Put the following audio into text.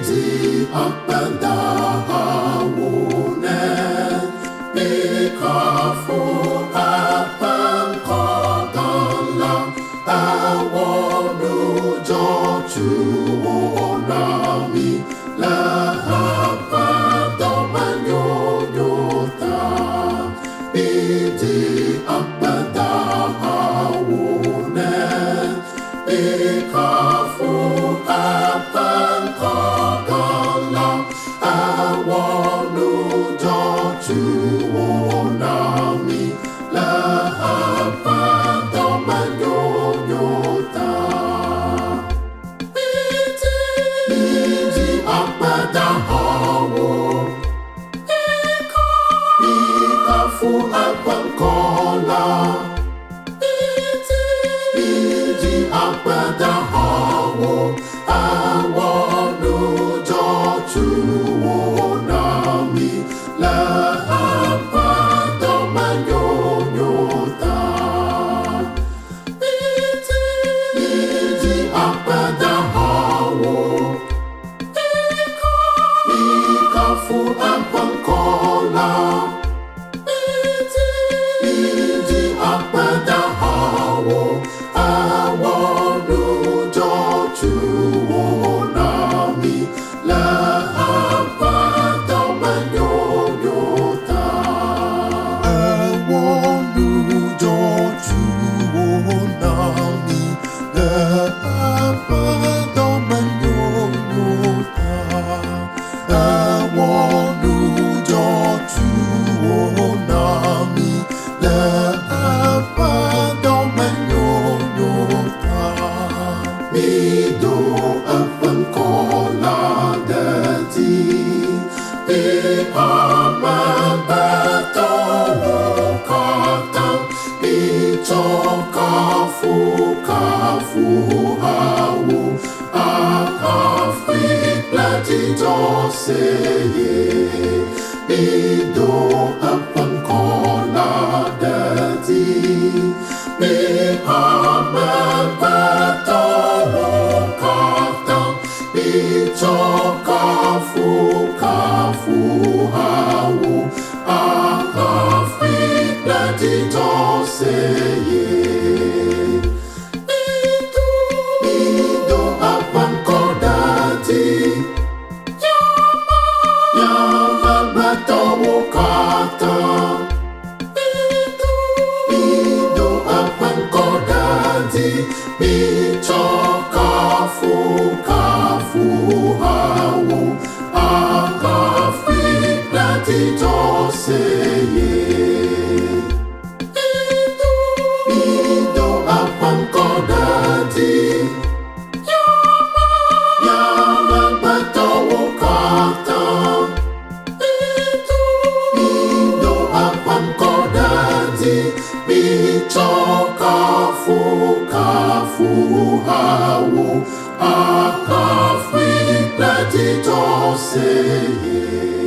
Bidi apandahawunen Bikafu apankodalam Awonu jochuonami Lahapadomanyonyota Bidi apandahawunen Bikafu apankodalam Awonu jochuonami Lahapadomanyonyota Bidi apadahawo Bikafu apankodalam Bidi apadahawo Awonu jochuonami Lahapadomanyonyota Bidi apadahawo Bikafu apankodalam Bidi apadahawo Awonu jochuonami Lahapadomanyonyota Awonu jochuonami Lahapadomanyonyota Awonu jochuonami Lahapadomanyonyota Mido apankoladati Bipamabatowokatam Bichokafukafuhawu Akafiplatidosseye Mido apankoladati Bipamabatowokatam Bichokafukafuhawu Akafiplatidosseye Mido apankodati Yamabatowokatam Mido apankodati Bichokafukafuhawu Akafiplatidosseye Mido apankodati Yamabatowokatam Mido apankodati Bichokafukafuhawu Akafiplatidosseye